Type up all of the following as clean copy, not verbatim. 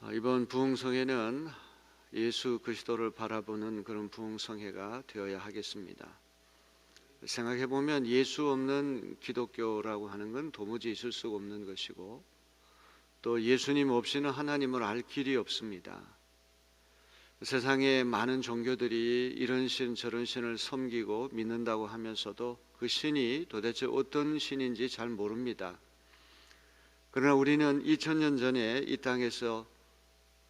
이번 부흥성회는 예수 그리스도를 바라보는 그런 부흥성회가 되어야 하겠습니다. 생각해보면 예수 없는 기독교라고 하는 건 도무지 있을 수가 없는 것이고, 또 예수님 없이는 하나님을 알 길이 없습니다. 세상에 많은 종교들이 이런 신 저런 신을 섬기고 믿는다고 하면서도 그 신이 도대체 어떤 신인지 잘 모릅니다. 그러나 우리는 2000년 전에 이 땅에서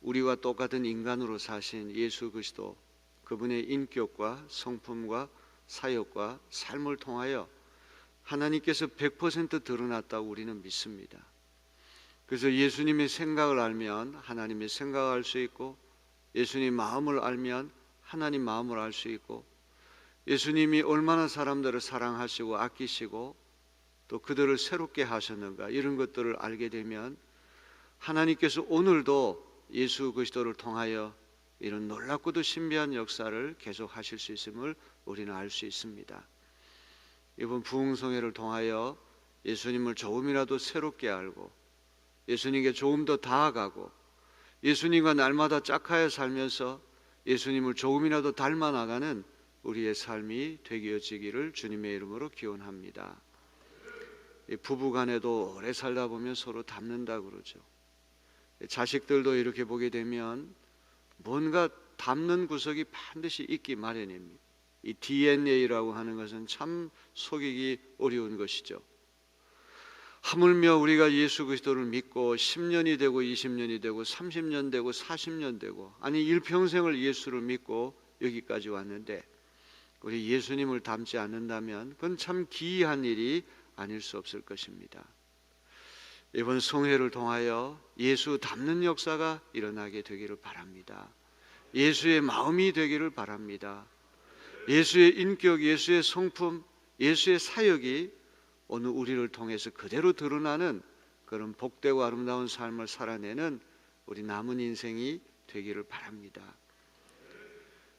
우리와 똑같은 인간으로 사신 예수 그리스도, 그분의 인격과 성품과 사역과 삶을 통하여 하나님께서 100% 드러났다고 우리는 믿습니다. 그래서 예수님의 생각을 알면 하나님의 생각을 알 수 있고, 예수님 마음을 알면 하나님 마음을 알 수 있고, 예수님이 얼마나 사람들을 사랑하시고 아끼시고 또 그들을 새롭게 하셨는가, 이런 것들을 알게 되면 하나님께서 오늘도 예수 그리스도를 통하여 이런 놀랍고도 신비한 역사를 계속 하실 수 있음을 우리는 알 수 있습니다. 이번 부흥성회를 통하여 예수님을 조금이라도 새롭게 알고 예수님께 조금 더 다가가고 예수님과 날마다 짝하여 살면서 예수님을 조금이라도 닮아 나가는 우리의 삶이 되어지기를 주님의 이름으로 기원합니다. 부부간에도 오래 살다 보면 서로 닮는다고 그러죠. 자식들도 이렇게 보게 되면 뭔가 닮는 구석이 반드시 있기 마련입니다. 이 DNA라고 하는 것은 참 속이기 어려운 것이죠. 하물며 우리가 예수 그리스도를 믿고 10년이 되고 20년이 되고 30년 되고 40년 되고, 아니 일평생을 예수를 믿고 여기까지 왔는데 우리 예수님을 닮지 않는다면 그건 참 기이한 일이 아닐 수 없을 것입니다. 이번 성회를 통하여 예수 닮는 역사가 일어나게 되기를 바랍니다. 예수의 마음이 되기를 바랍니다. 예수의 인격, 예수의 성품, 예수의 사역이 오늘 우리를 통해서 그대로 드러나는 그런 복되고 아름다운 삶을 살아내는 우리 남은 인생이 되기를 바랍니다.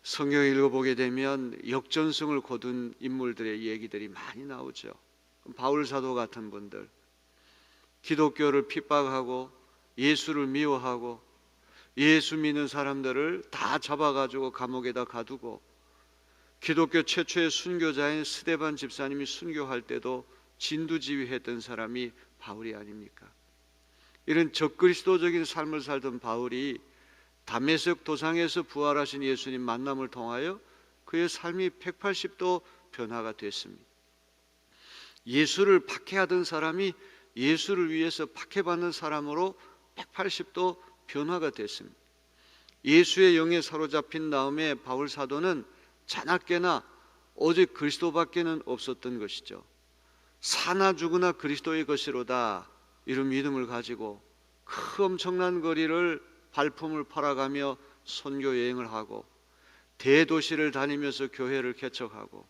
성경을 읽어보게 되면 역전승을 거둔 인물들의 얘기들이 많이 나오죠. 바울 사도 같은 분들, 기독교를 핍박하고 예수를 미워하고 예수 믿는 사람들을 다 잡아가지고 감옥에다 가두고, 기독교 최초의 순교자인 스데반 집사님이 순교할 때도 진두지휘했던 사람이 바울이 아닙니까? 이런 적그리스도적인 삶을 살던 바울이 다메섹 도상에서 부활하신 예수님 만남을 통하여 그의 삶이 180도 변화가 됐습니다. 예수를 박해하던 사람이 예수를 위해서 박해받는 사람으로 180도 변화가 됐습니다. 예수의 영에 사로잡힌 다음에 바울 사도는 자나깨나 오직 그리스도밖에는 없었던 것이죠. 사나 죽으나 그리스도의 것이로다, 이런 믿음을 가지고 그 엄청난 거리를 발품을 팔아가며 선교 여행을 하고 대도시를 다니면서 교회를 개척하고,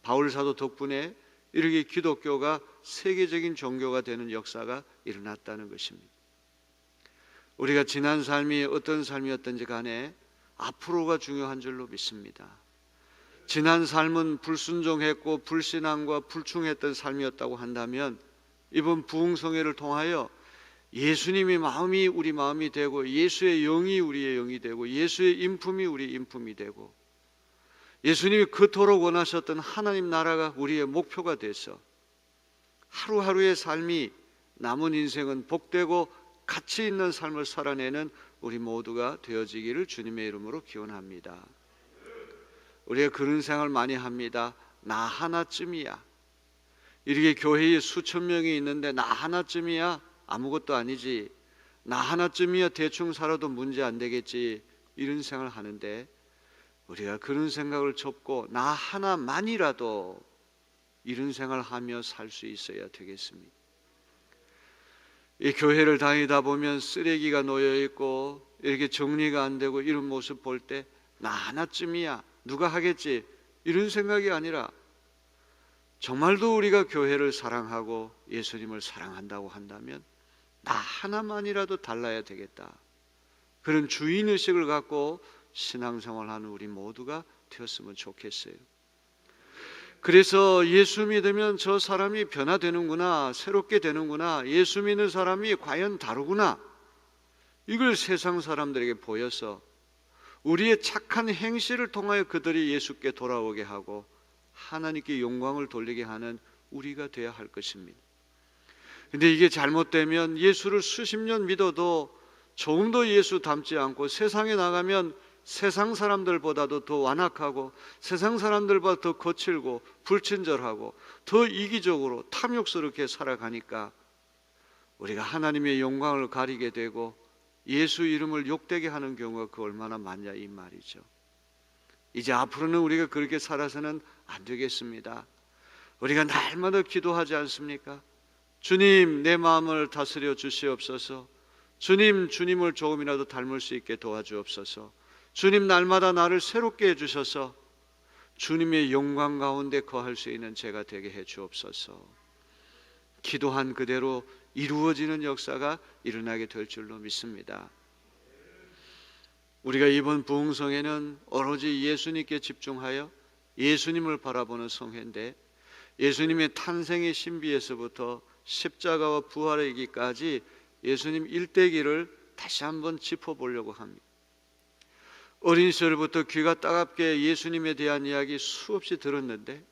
바울 사도 덕분에 이렇게 기독교가 세계적인 종교가 되는 역사가 일어났다는 것입니다. 우리가 지난 삶이 어떤 삶이었든지 간에 앞으로가 중요한 줄로 믿습니다. 지난 삶은 불순종했고 불신앙과 불충했던 삶이었다고 한다면 이번 부흥성회를 통하여 예수님의 마음이 우리 마음이 되고 예수의 영이 우리의 영이 되고 예수의 인품이 우리 인품이 되고 예수님이 그토록 원하셨던 하나님 나라가 우리의 목표가 돼서 하루하루의 삶이, 남은 인생은 복되고 가치 있는 삶을 살아내는 우리 모두가 되어지기를 주님의 이름으로 기원합니다. 우리가 그런 생각을 많이 합니다. 나 하나쯤이야. 이렇게 교회에 수천 명이 있는데 나 하나쯤이야? 아무것도 아니지. 나 하나쯤이야 대충 살아도 문제 안 되겠지. 이런 생각을 하는데, 우리가 그런 생각을 접고 나 하나만이라도 이런 생각을 하며 살 수 있어야 되겠습니다. 이 교회를 다니다 보면 쓰레기가 놓여 있고 이렇게 정리가 안 되고 이런 모습 볼 때 나 하나쯤이야, 누가 하겠지, 이런 생각이 아니라 정말도 우리가 교회를 사랑하고 예수님을 사랑한다고 한다면 나 하나만이라도 달라야 되겠다, 그런 주인의식을 갖고 신앙생활하는 우리 모두가 되었으면 좋겠어요. 그래서 예수 믿으면 저 사람이 변화되는구나, 새롭게 되는구나, 예수 믿는 사람이 과연 다르구나, 이걸 세상 사람들에게 보여서 우리의 착한 행실을 통하여 그들이 예수께 돌아오게 하고 하나님께 영광을 돌리게 하는 우리가 되어야 할 것입니다. 근데 이게 잘못되면 예수를 수십 년 믿어도 조금도 예수 닮지 않고 세상에 나가면 세상 사람들보다도 더 완악하고 세상 사람들보다 더 거칠고 불친절하고 더 이기적으로 탐욕스럽게 살아가니까 우리가 하나님의 영광을 가리게 되고 예수 이름을 욕되게 하는 경우가 그 얼마나 많냐 이 말이죠. 이제 앞으로는 우리가 그렇게 살아서는 안 되겠습니다. 우리가 날마다 기도하지 않습니까? 주님, 내 마음을 다스려 주시옵소서. 주님, 주님을 조금이라도 닮을 수 있게 도와주옵소서. 주님, 날마다 나를 새롭게 해주셔서 주님의 영광 가운데 거할 수 있는 제가 되게 해 주옵소서. 기도한 그대로 이루어지는 역사가 일어나게 될 줄로 믿습니다. 우리가 이번 부흥성회는 오로지 예수님께 집중하여 예수님을 바라보는 성회인데, 예수님의 탄생의 신비에서부터 십자가와 부활의 얘기까지 예수님 일대기를 다시 한번 짚어보려고 합니다. 어린 시절부터 귀가 따갑게 예수님에 대한 이야기 수없이 들었는데,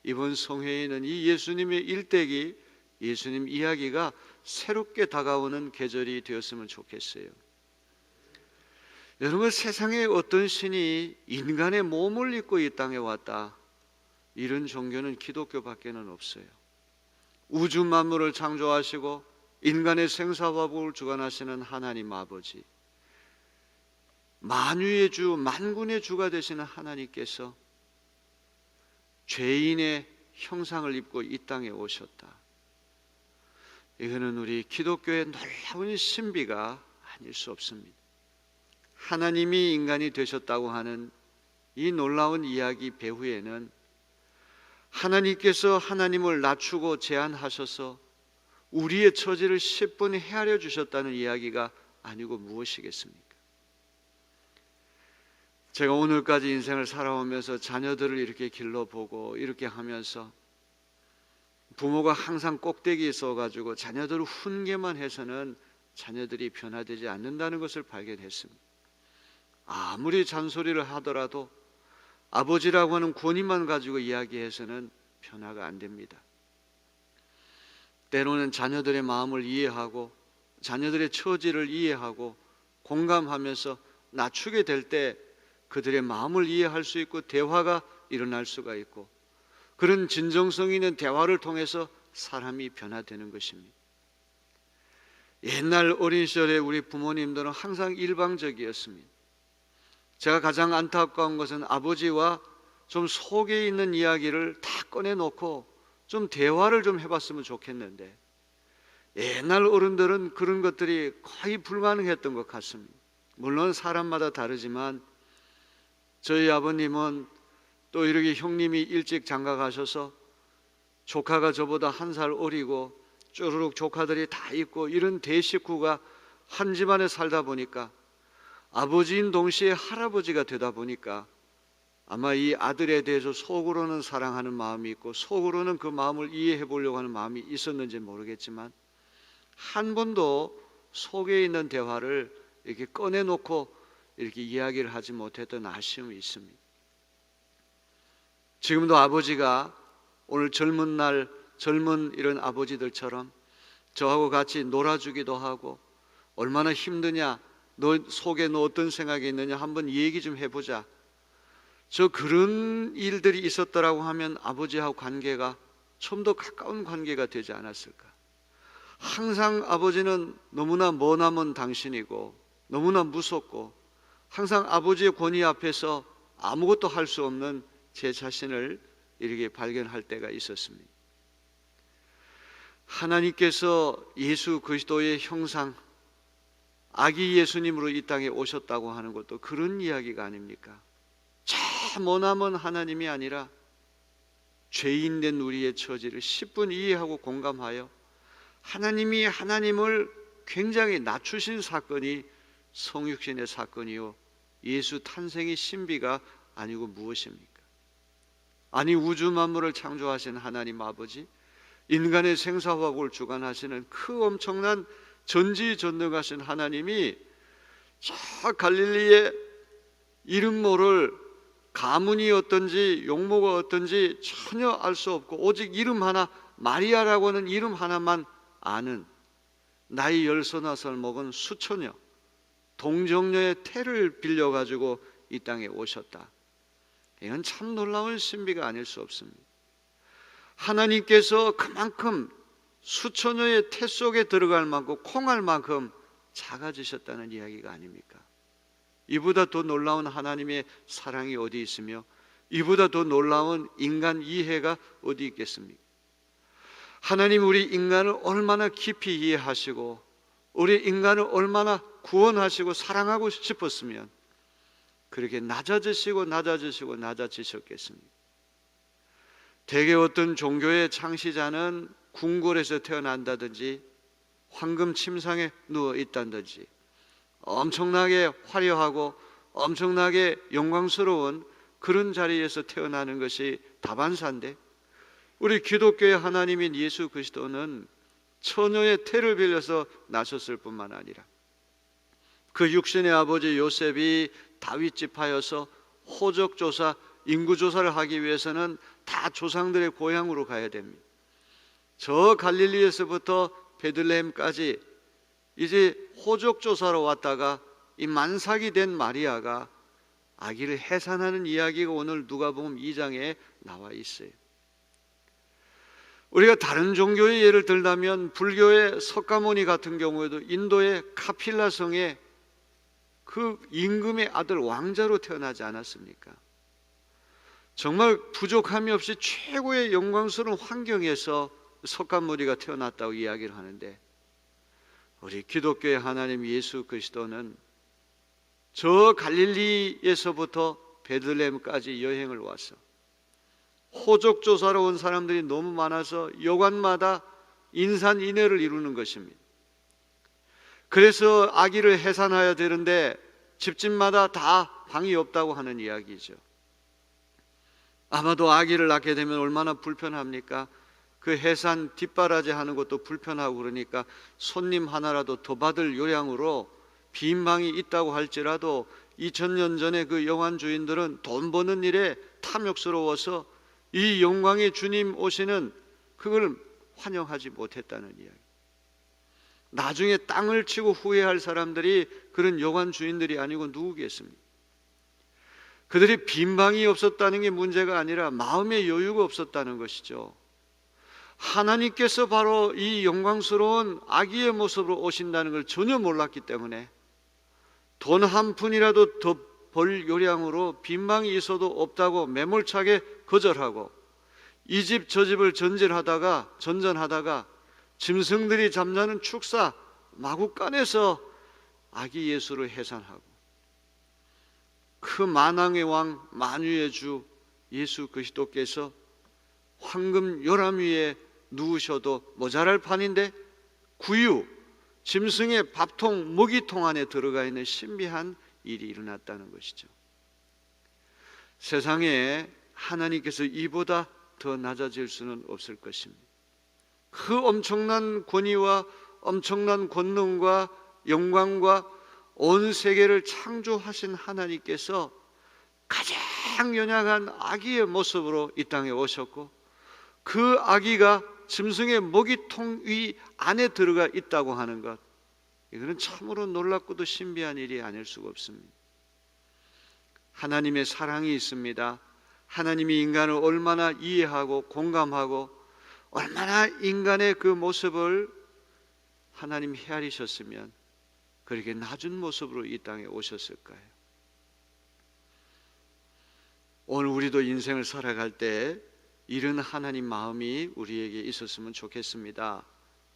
이번 성회에는 이 예수님의 일대기, 예수님 이야기가 새롭게 다가오는 계절이 되었으면 좋겠어요. 여러분, 세상에 어떤 신이 인간의 몸을 입고 이 땅에 왔다, 이런 종교는 기독교밖에는 없어요. 우주 만물을 창조하시고 인간의 생사화복을 주관하시는 하나님 아버지, 만유의 주, 만군의 주가 되시는 하나님께서 죄인의 형상을 입고 이 땅에 오셨다. 이거는 우리 기독교의 놀라운 신비가 아닐 수 없습니다. 하나님이 인간이 되셨다고 하는 이 놀라운 이야기 배후에는 하나님께서 하나님을 낮추고 제한하셔서 우리의 처지를 10분 헤아려 주셨다는 이야기가 아니고 무엇이겠습니까? 제가 오늘까지 인생을 살아오면서 자녀들을 이렇게 길러보고 이렇게 하면서 부모가 항상 꼭대기에 서가지고 자녀들을 훈계만 해서는 자녀들이 변화되지 않는다는 것을 발견했습니다. 아무리 잔소리를 하더라도 아버지라고 하는 권위만 가지고 이야기해서는 변화가 안 됩니다. 때로는 자녀들의 마음을 이해하고 자녀들의 처지를 이해하고 공감하면서 낮추게 될 때 그들의 마음을 이해할 수 있고 대화가 일어날 수가 있고, 그런 진정성 있는 대화를 통해서 사람이 변화되는 것입니다. 옛날 어린 시절에 우리 부모님들은 항상 일방적이었습니다. 제가 가장 안타까운 것은 아버지와 좀 속에 있는 이야기를 다 꺼내놓고 좀 대화를 좀 해봤으면 좋겠는데, 옛날 어른들은 그런 것들이 거의 불가능했던 것 같습니다. 물론 사람마다 다르지만 저희 아버님은 또 이렇게 형님이 일찍 장가 가셔서 조카가 저보다 1살 어리고 쭈루룩 조카들이 다 있고 이런 대식구가 한 집안에 살다 보니까 아버지인 동시에 할아버지가 되다 보니까 아마 이 아들에 대해서 속으로는 사랑하는 마음이 있고 속으로는 그 마음을 이해해 보려고 하는 마음이 있었는지 모르겠지만 한 번도 속에 있는 대화를 이렇게 꺼내놓고 이렇게 이야기를 하지 못했던 아쉬움이 있습니다. 지금도 아버지가 오늘 젊은 이런 아버지들처럼 저하고 같이 놀아주기도 하고, 얼마나 힘드냐, 너 속에 너 어떤 생각이 있느냐 한번 얘기 좀 해보자, 저 그런 일들이 있었더라고 하면 아버지하고 관계가 좀 더 가까운 관계가 되지 않았을까. 항상 아버지는 너무나 머나먼 당신이고 너무나 무섭고 항상 아버지의 권위 앞에서 아무것도 할 수 없는 제 자신을 이렇게 발견할 때가 있었습니다. 하나님께서 예수 그리스도의 형상, 아기 예수님으로 이 땅에 오셨다고 하는 것도 그런 이야기가 아닙니까? 저 머나먼 하나님이 아니라 죄인된 우리의 처지를 10분 이해하고 공감하여 하나님이 하나님을 굉장히 낮추신 사건이 성육신의 사건이요 예수 탄생의 신비가 아니고 무엇입니까? 아니, 우주 만물을 창조하신 하나님 아버지, 인간의 생사화복을 주관하시는 그 엄청난 전지전능하신 하나님이 저 갈릴리의 이름 모를 가문이 어떤지 용모가 어떤지 전혀 알 수 없고 오직 이름 하나, 마리아라고 하는 이름 하나만 아는 나이 10살 먹은 수처녀, 동정녀의 태를 빌려가지고 이 땅에 오셨다. 이건 참 놀라운 신비가 아닐 수 없습니다. 하나님께서 그만큼 수처녀의 태 속에 들어갈 만큼 콩알 만큼 작아지셨다는 이야기가 아닙니까? 이보다 더 놀라운 하나님의 사랑이 어디 있으며 이보다 더 놀라운 인간 이해가 어디 있겠습니까? 하나님 우리 인간을 얼마나 깊이 이해하시고 우리 인간을 얼마나 구원하시고 사랑하고 싶었으면 그렇게 낮아지셨겠습니까? 대개 어떤 종교의 창시자는 궁궐에서 태어난다든지 황금 침상에 누워 있다든지 엄청나게 화려하고 엄청나게 영광스러운 그런 자리에서 태어나는 것이 다반사인데 우리 기독교의 하나님인 예수 그리스도는 처녀의 태를 빌려서 나셨을 뿐만 아니라 그 육신의 아버지 요셉이 다윗 지파여서 호적조사, 인구조사를 하기 위해서는 다 조상들의 고향으로 가야 됩니다. 저 갈릴리에서부터 베들레헴까지 이제 호적조사로 왔다가 이 만삭이 된 마리아가 아기를 해산하는 이야기가 오늘 누가복음 2장에 나와 있어요. 우리가 다른 종교의 예를 들자면 불교의 석가모니 같은 경우에도 인도의 카필라 성에 그 임금의 아들 왕자로 태어나지 않았습니까? 정말 부족함이 없이 최고의 영광스러운 환경에서 석가모니가 태어났다고 이야기를 하는데 우리 기독교의 하나님 예수 그리스도는 저 갈릴리에서부터 베들레헴까지 여행을 와서 호적조사로 온 사람들이 너무 많아서 여관마다 인산인해를 이루는 것입니다. 그래서 아기를 해산해야 되는데 집집마다 다 방이 없다고 하는 이야기죠. 아마도 아기를 낳게 되면 얼마나 불편합니까? 그 해산 뒷바라지 하는 것도 불편하고 그러니까 손님 하나라도 더 받을 요량으로 빈 방이 있다고 할지라도 2000년 전에 그 여관 주인들은 돈 버는 일에 탐욕스러워서 이 영광의 주님 오시는 그걸 환영하지 못했다는 이야기. 나중에 땅을 치고 후회할 사람들이 그런 여관 주인들이 아니고 누구겠습니까? 그들이 빈 방이 없었다는 게 문제가 아니라 마음의 여유가 없었다는 것이죠. 하나님께서 바로 이 영광스러운 아기의 모습으로 오신다는 걸 전혀 몰랐기 때문에 돈 한 푼이라도 더 벌 요량으로 빈 방이 있어도 없다고 매몰차게 거절하고 이 집 저 집을 전전하다가 짐승들이 잠자는 축사 마구간에서 아기 예수를 해산하고 그 만왕의 왕 만유의 주 예수 그리스도께서 황금 요람 위에 누우셔도 모자랄 판인데 구유 짐승의 밥통 먹이통 안에 들어가 있는 신비한 일이 일어났다는 것이죠. 세상에 하나님께서 이보다 더 낮아질 수는 없을 것입니다. 그 엄청난 권위와 엄청난 권능과 영광과 온 세계를 창조하신 하나님께서 가장 연약한 아기의 모습으로 이 땅에 오셨고 그 아기가 짐승의 먹이통 위 안에 들어가 있다고 하는 것, 이거는 참으로 놀랍고도 신비한 일이 아닐 수가 없습니다. 하나님의 사랑이 있습니다. 하나님이 인간을 얼마나 이해하고 공감하고 얼마나 인간의 그 모습을 하나님 헤아리셨으면 그렇게 낮은 모습으로 이 땅에 오셨을까요? 오늘 우리도 인생을 살아갈 때 이런 하나님 마음이 우리에게 있었으면 좋겠습니다.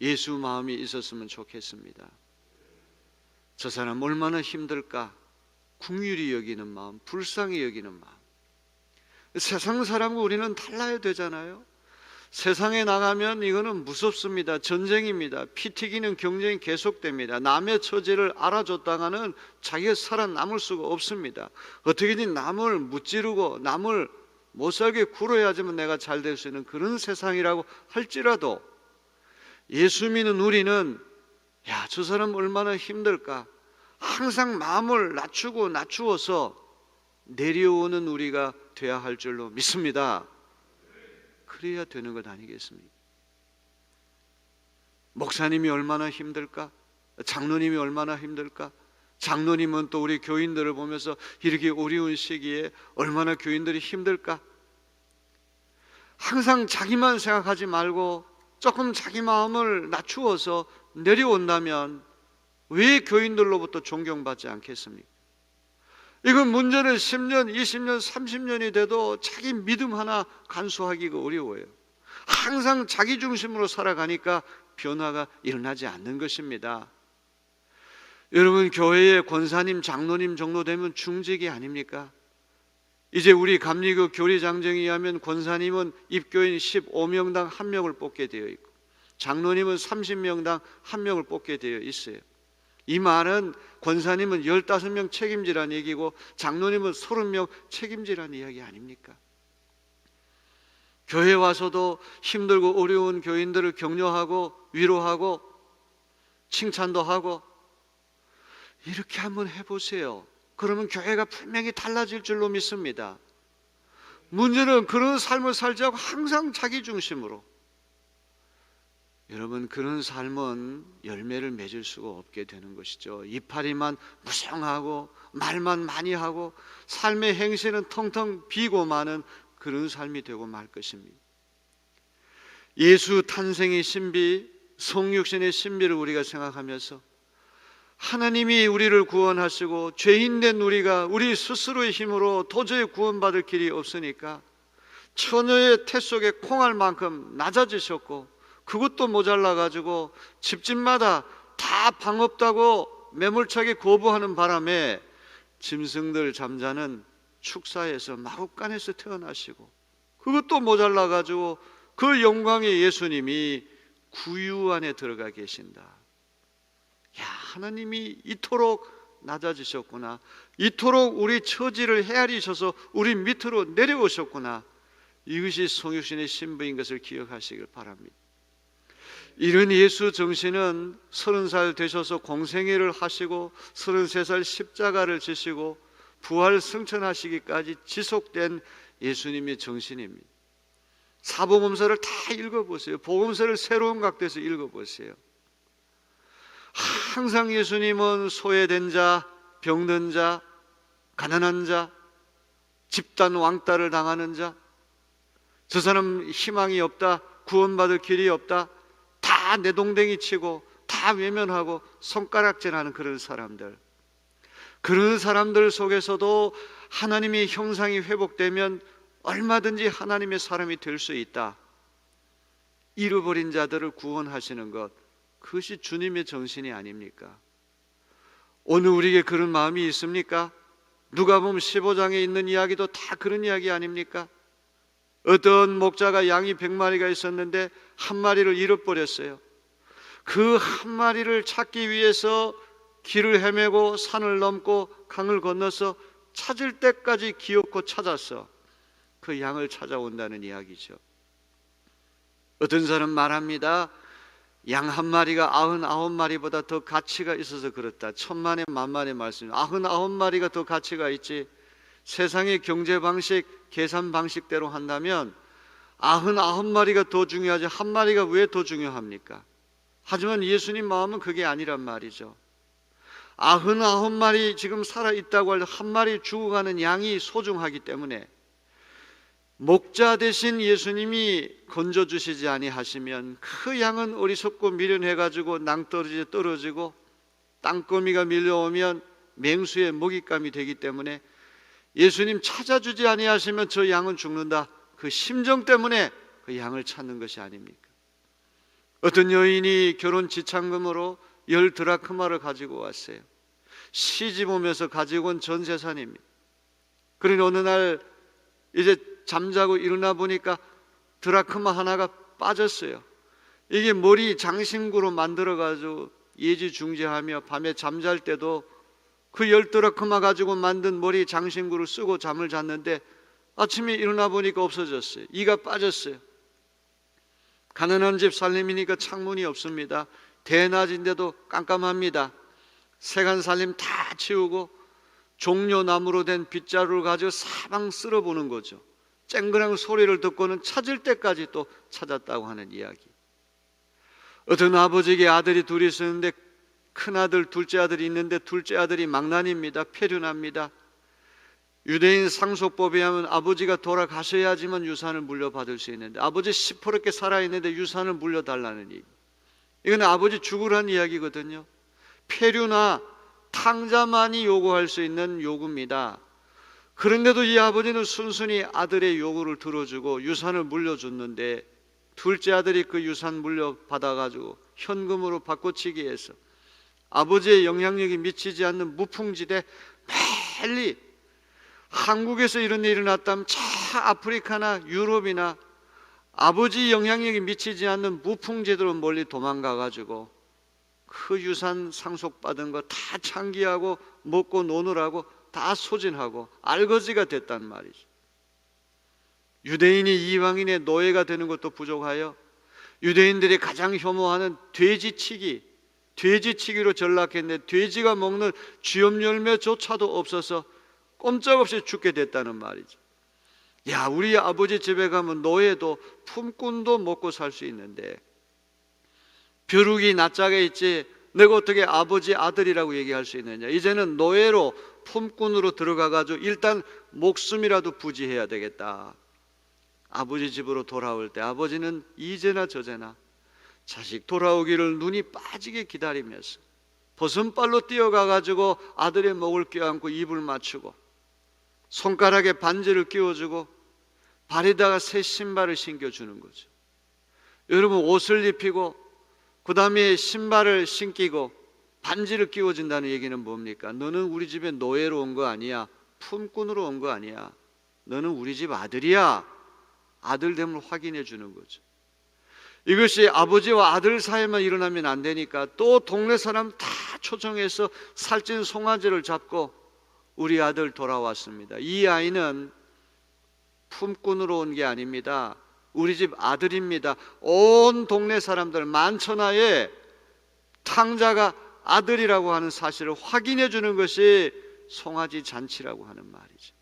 예수 마음이 있었으면 좋겠습니다. 저 사람 얼마나 힘들까? 긍휼히 여기는 마음, 불쌍히 여기는 마음. 세상 사람과 우리는 달라야 되잖아요. 세상에 나가면 이거는 무섭습니다. 전쟁입니다. 피 튀기는 경쟁이 계속됩니다. 남의 처지를 알아줬다가는 자기가 살아남을 수가 없습니다. 어떻게든 남을 무찌르고 남을 못살게 굴어야지만 내가 잘 될 수 있는 그런 세상이라고 할지라도 예수 믿는 우리는 야, 저 사람 얼마나 힘들까? 항상 마음을 낮추어서 내려오는 우리가 돼야 할 줄로 믿습니다. 그래야 되는 것 아니겠습니까? 목사님이 얼마나 힘들까? 장로님이 얼마나 힘들까? 장로님은 또 우리 교인들을 보면서 이렇게 어려운 시기에 얼마나 교인들이 힘들까? 항상 자기만 생각하지 말고 조금 자기 마음을 낮추어서 내려온다면 왜 교인들로부터 존경받지 않겠습니까? 이건 문제는 10년, 20년, 30년이 돼도 자기 믿음 하나 간수하기가 어려워요. 항상 자기 중심으로 살아가니까 변화가 일어나지 않는 것입니다. 여러분, 교회에 권사님, 장로님 정도 되면 중직이 아닙니까? 이제 우리 감리교 교리장정에 의하면 권사님은 입교인 15명당 1명을 뽑게 되어 있고 장로님은 30명당 1명을 뽑게 되어 있어요. 이 말은 권사님은 15명 책임지라는 얘기고 장로님은 30명 책임지라는 이야기 아닙니까? 교회 와서도 힘들고 어려운 교인들을 격려하고 위로하고 칭찬도 하고 이렇게 한번 해보세요. 그러면 교회가 분명히 달라질 줄로 믿습니다. 문제는 그런 삶을 살지 않고 항상 자기 중심으로. 여러분, 그런 삶은 열매를 맺을 수가 없게 되는 것이죠. 이파리만 무성하고 말만 많이 하고 삶의 행실은 텅텅 비고 마는 그런 삶이 되고 말 것입니다. 예수 탄생의 신비, 성육신의 신비를 우리가 생각하면서 하나님이 우리를 구원하시고 죄인된 우리가 우리 스스로의 힘으로 도저히 구원받을 길이 없으니까 처녀의 태 속에 콩알만큼 낮아지셨고 그것도 모자라 가지고 집집마다 다 방 없다고 매몰차게 거부하는 바람에 짐승들 잠자는 축사에서 마룻간에서 태어나시고 그것도 모자라 가지고 그 영광의 예수님이 구유 안에 들어가 계신다. 야, 하나님이 이토록 낮아지셨구나. 이토록 우리 처지를 헤아리셔서 우리 밑으로 내려오셨구나. 이것이 성육신의 신부인 것을 기억하시길 바랍니다. 이런 예수 정신은 30살 되셔서 공생애를 하시고 33살 십자가를 지시고 부활 승천하시기까지 지속된 예수님의 정신입니다. 사복음서를 다 읽어보세요. 복음서를 새로운 각도에서 읽어보세요. 항상 예수님은 소외된 자, 병든 자, 가난한 자, 집단 왕따를 당하는 자, 저 사람 희망이 없다, 구원받을 길이 없다, 다 내동댕이 치고 다 외면하고 손가락질하는 그런 사람들, 그런 사람들 속에서도 하나님의 형상이 회복되면 얼마든지 하나님의 사람이 될 수 있다. 잃어버린 자들을 구원하시는 것, 그것이 주님의 정신이 아닙니까? 오늘 우리에게 그런 마음이 있습니까? 누가복음 15장에 있는 이야기도 다 그런 이야기 아닙니까? 어떤 목자가 양이 100마리가 있었는데 한 마리를 잃어버렸어요. 그 한 마리를 찾기 위해서 길을 헤매고 산을 넘고 강을 건너서 찾을 때까지 기어코 찾았어. 그 양을 찾아온다는 이야기죠. 어떤 사람 말합니다. 양 한 마리가 99마리보다 더 가치가 있어서 그렇다. 천만의 만만의 말씀. 99마리가 더 가치가 있지. 세상의 경제 방식, 계산 방식대로 한다면 99마리가 더 중요하지 한 마리가 왜 더 중요합니까? 하지만 예수님 마음은 그게 아니란 말이죠. 99마리 지금 살아있다고 해도 한 마리 죽어가는 양이 소중하기 때문에 목자 되신 예수님이 건져주시지 아니하시면 그 양은 어리석고 미련해가지고 낭떠러지에 떨어지고 땅거미가 밀려오면 맹수의 먹잇감이 되기 때문에 예수님 찾아주지 아니하시면 저 양은 죽는다. 그 심정 때문에 그 양을 찾는 것이 아닙니까? 어떤 여인이 결혼 지참금으로 10드라크마를 가지고 왔어요. 시집 오면서 가지고 온 전 재산입니다. 그러니 어느 날 이제 잠자고 일어나 보니까 드라크마 하나가 빠졌어요. 이게 머리 장신구로 만들어가지고 예지중지하며 밤에 잠잘 때도 그 10드라크마 가지고 만든 머리 장신구를 쓰고 잠을 잤는데 아침에 일어나 보니까 없어졌어요. 이가 빠졌어요. 가난한 집 살림이니까 창문이 없습니다. 대낮인데도 깜깜합니다. 세간살림 다 치우고 종려나무로 된 빗자루를 가지고 사방 쓸어보는 거죠. 쨍그랑 소리를 듣고는 찾을 때까지 또 찾았다고 하는 이야기. 어떤 아버지에게 아들이 둘이 있었는데 큰아들, 둘째 아들이 있는데 둘째 아들이 망난입니다. 폐륜합니다. 유대인 상속법에 하면 아버지가 돌아가셔야지만 유산을 물려받을 수 있는데 아버지 시퍼렇게 살아있는데 유산을 물려달라는 얘기. 이건 아버지 죽으라는 이야기거든요. 폐륜나 탕자만이 요구할 수 있는 요구입니다. 그런데도 이 아버지는 순순히 아들의 요구를 들어주고 유산을 물려줬는데 둘째 아들이 그 유산 물려받아가지고 현금으로 바꿔치기 해서 아버지의 영향력이 미치지 않는 무풍지대, 멀리 한국에서 이런 일이 일어났다면 저 아프리카나 유럽이나 아버지 영향력이 미치지 않는 무풍지대로 멀리 도망가가지고 그 유산 상속받은 거 다 창기하고 먹고 노느라고 다 소진하고 알거지가 됐단 말이죠. 유대인이 이방인의 노예가 되는 것도 부족하여 유대인들이 가장 혐오하는 돼지치기로 전락했는데 돼지가 먹는 쥐염 열매조차도 없어서 꼼짝없이 죽게 됐다는 말이죠. 야, 우리 아버지 집에 가면 노예도 품꾼도 먹고 살 수 있는데 벼룩이 낯짝에 있지 내가 어떻게 아버지 아들이라고 얘기할 수 있느냐. 이제는 노예로 품꾼으로 들어가가지고 일단 목숨이라도 부지해야 되겠다. 아버지 집으로 돌아올 때 아버지는 이제나 저제나 자식 돌아오기를 눈이 빠지게 기다리면서 버선발로 뛰어가가지고 아들의 목을 껴안고 입을 맞추고 손가락에 반지를 끼워주고 발에다가 새 신발을 신겨주는 거죠. 여러분, 옷을 입히고 그 다음에 신발을 신기고 반지를 끼워준다는 얘기는 뭡니까? 너는 우리 집에 노예로 온 거 아니야. 품꾼으로 온 거 아니야. 너는 우리 집 아들이야. 아들됨을 확인해 주는 거죠. 이것이 아버지와 아들 사이만 일어나면 안 되니까 또 동네 사람 다 초청해서 살찐 송아지를 잡고 우리 아들 돌아왔습니다. 이 아이는 품꾼으로 온 게 아닙니다. 우리 집 아들입니다. 온 동네 사람들 만천하에 탕자가 아들이라고 하는 사실을 확인해 주는 것이 송아지 잔치라고 하는 말이죠.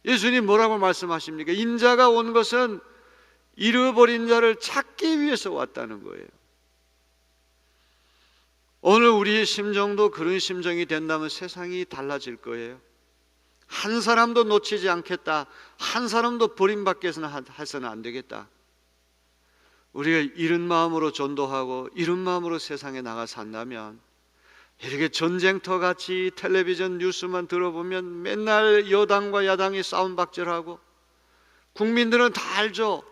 예수님 뭐라고 말씀하십니까? 인자가 온 것은 잃어버린 자를 찾기 위해서 왔다는 거예요. 오늘 우리의 심정도 그런 심정이 된다면 세상이 달라질 거예요. 한 사람도 놓치지 않겠다. 한 사람도 버림받게 해서는 안 되겠다. 우리가 이런 마음으로 전도하고 이런 마음으로 세상에 나가 산다면 이렇게 전쟁터같이 텔레비전 뉴스만 들어보면 맨날 여당과 야당이 싸움박질하고 국민들은 다 알죠.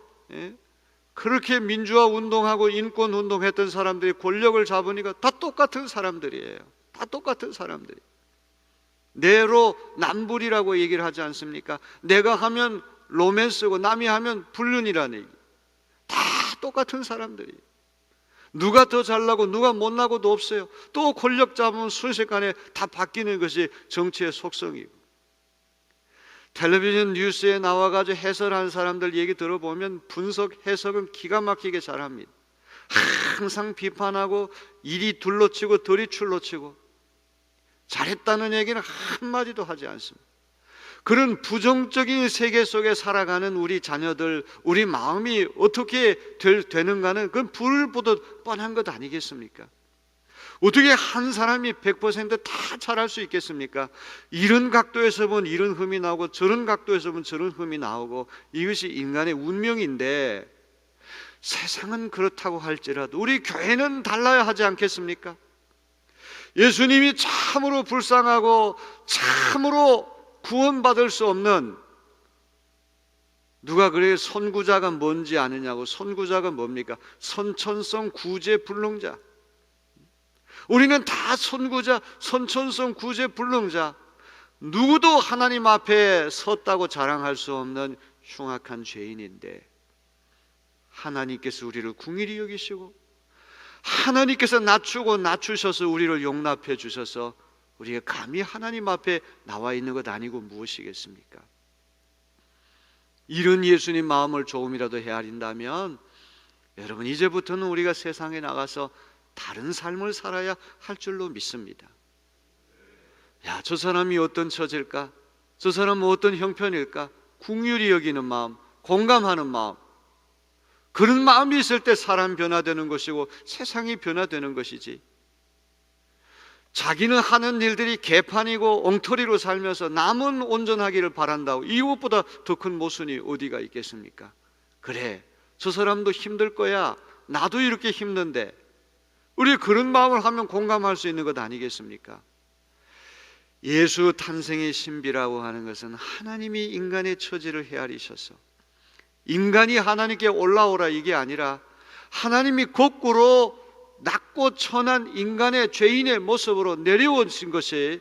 그렇게 민주화 운동하고 인권 운동했던 사람들이 권력을 잡으니까 다 똑같은 사람들이에요. 다 똑같은 사람들이. 내로 남불이라고 얘기를 하지 않습니까? 내가 하면 로맨스고 남이 하면 불륜이라는 얘기. 다 똑같은 사람들이. 누가 더 잘나고 누가 못나고도 없어요. 또 권력 잡으면 순식간에 다 바뀌는 것이 정치의 속성이고. 텔레비전 뉴스에 나와가지고 해설하는 사람들 얘기 들어보면 분석, 해석은 기가 막히게 잘합니다. 항상 비판하고 이리 둘러치고 덜이 출러치고 잘했다는 얘기는 한마디도 하지 않습니다. 그런 부정적인 세계 속에 살아가는 우리 자녀들, 우리 마음이 어떻게 되는가는 그건 불을 보듯 뻔한 것 아니겠습니까? 어떻게 한 사람이 100% 다 잘할 수 있겠습니까? 이런 각도에서 보면 이런 흠이 나오고 저런 각도에서 보면 저런 흠이 나오고 이것이 인간의 운명인데 세상은 그렇다고 할지라도 우리 교회는 달라야 하지 않겠습니까? 예수님이 참으로 불쌍하고 참으로 구원받을 수 없는, 누가 그래 선구자가 뭔지 아느냐고. 선구자가 뭡니까? 선천성 구제 불능자. 우리는 다 선구자, 선천성 구제 불능자. 누구도 하나님 앞에 섰다고 자랑할 수 없는 흉악한 죄인인데 하나님께서 우리를 궁일이 여기시고 하나님께서 낮추고 낮추셔서 우리를 용납해 주셔서 우리가 감히 하나님 앞에 나와 있는 것 아니고 무엇이겠습니까? 이런 예수님 마음을 조금이라도 헤아린다면 여러분, 이제부터는 우리가 세상에 나가서 다른 삶을 살아야 할 줄로 믿습니다. 야, 저 사람이 어떤 처질까? 저 사람은 어떤 형편일까? 긍휼히 여기는 마음, 공감하는 마음, 그런 마음이 있을 때 사람 변화되는 것이고 세상이 변화되는 것이지, 자기는 하는 일들이 개판이고 엉터리로 살면서 남은 온전하기를 바란다고 이것보다 더 큰 모순이 어디가 있겠습니까? 그래, 저 사람도 힘들 거야, 나도 이렇게 힘든데, 우리 그런 마음을 하면 공감할 수 있는 것 아니겠습니까? 예수 탄생의 신비라고 하는 것은 하나님이 인간의 처지를 헤아리셔서 인간이 하나님께 올라오라 이게 아니라 하나님이 거꾸로 낮고 천한 인간의 죄인의 모습으로 내려오신 것이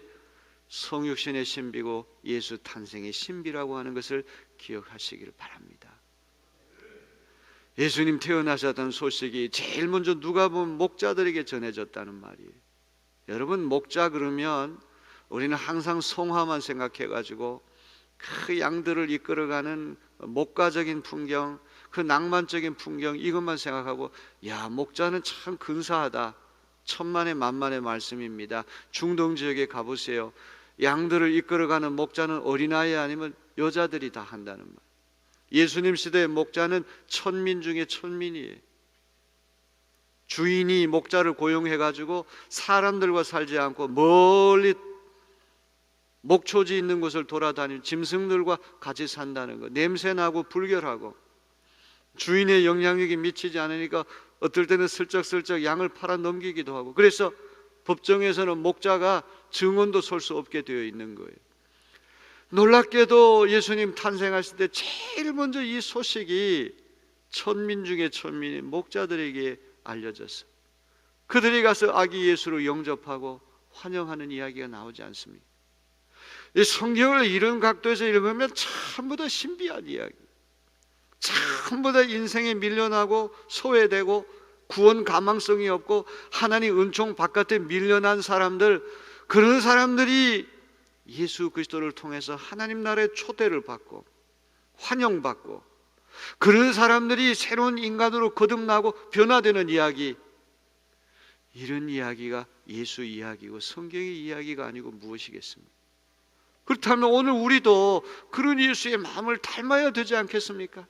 성육신의 신비고 예수 탄생의 신비라고 하는 것을 기억하시기를 바랍니다. 예수님 태어나셨다는 소식이 제일 먼저 누가 보면 목자들에게 전해졌다는 말이에요. 여러분, 목자 그러면 우리는 항상 성화만 생각해가지고 그 양들을 이끌어가는 목가적인 풍경, 그 낭만적인 풍경, 이것만 생각하고, 야, 목자는 참 근사하다, 천만의 만만의 말씀입니다. 중동 지역에 가보세요. 양들을 이끌어가는 목자는 어린아이 아니면 여자들이 다 한다는 말. 예수님 시대의 목자는 천민 중에 천민이에요. 주인이 목자를 고용해가지고 사람들과 살지 않고 멀리 목초지 있는 곳을 돌아다니는 짐승들과 같이 산다는 것, 냄새나고 불결하고 주인의 영향력이 미치지 않으니까 어떨 때는 슬쩍슬쩍 양을 팔아 넘기기도 하고, 그래서 법정에서는 목자가 증언도 설 수 없게 되어 있는 거예요. 놀랍게도 예수님 탄생하실 때 제일 먼저 이 소식이 천민 중에 천민인 목자들에게 알려졌어요. 그들이 가서 아기 예수를 영접하고 환영하는 이야기가 나오지 않습니까? 이 성경을 이런 각도에서 읽으면 전부 다 신비한 이야기, 전부 다 인생에 밀려나고 소외되고 구원 가망성이 없고 하나님 은총 바깥에 밀려난 사람들, 그런 사람들이 예수 그리스도를 통해서 하나님 나라의 초대를 받고 환영받고, 그런 사람들이 새로운 인간으로 거듭나고 변화되는 이야기, 이런 이야기가 예수 이야기고 성경의 이야기가 아니고 무엇이겠습니까? 그렇다면 오늘 우리도 그런 예수의 마음을 닮아야 되지 않겠습니까?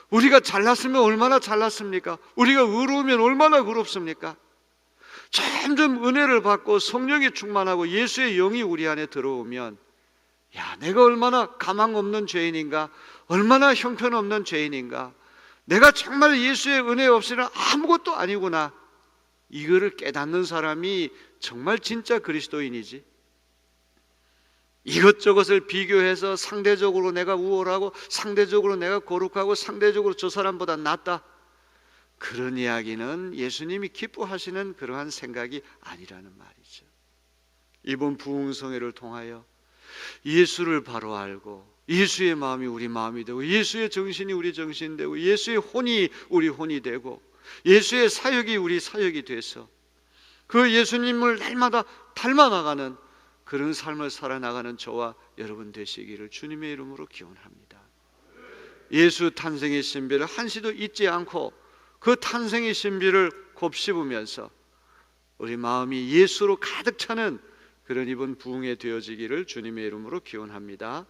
우리가 잘났으면 얼마나 잘났습니까? 우리가 의로우면 얼마나 의롭습니까? 점점 은혜를 받고 성령이 충만하고 예수의 영이 우리 안에 들어오면, 야, 내가 얼마나 가망 없는 죄인인가, 얼마나 형편없는 죄인인가, 내가 정말 예수의 은혜 없이는 아무것도 아니구나, 이거를 깨닫는 사람이 정말 진짜 그리스도인이지. 이것저것을 비교해서 상대적으로 내가 우월하고 상대적으로 내가 거룩하고 상대적으로 저 사람보다 낫다, 그런 이야기는 예수님이 기뻐하시는 그러한 생각이 아니라는 말이죠. 이번 부흥성회를 통하여 예수를 바로 알고 예수의 마음이 우리 마음이 되고 예수의 정신이 우리 정신이 되고 예수의 혼이 우리 혼이 되고 예수의 사역이 우리 사역이 돼서 그 예수님을 날마다 닮아나가는 그런 삶을 살아나가는 저와 여러분 되시기를 주님의 이름으로 기원합니다. 예수 탄생의 신비를 한시도 잊지 않고 그 탄생의 신비를 곱씹으면서 우리 마음이 예수로 가득 차는 그런 이번 부흥에 되어지기를 주님의 이름으로 기원합니다.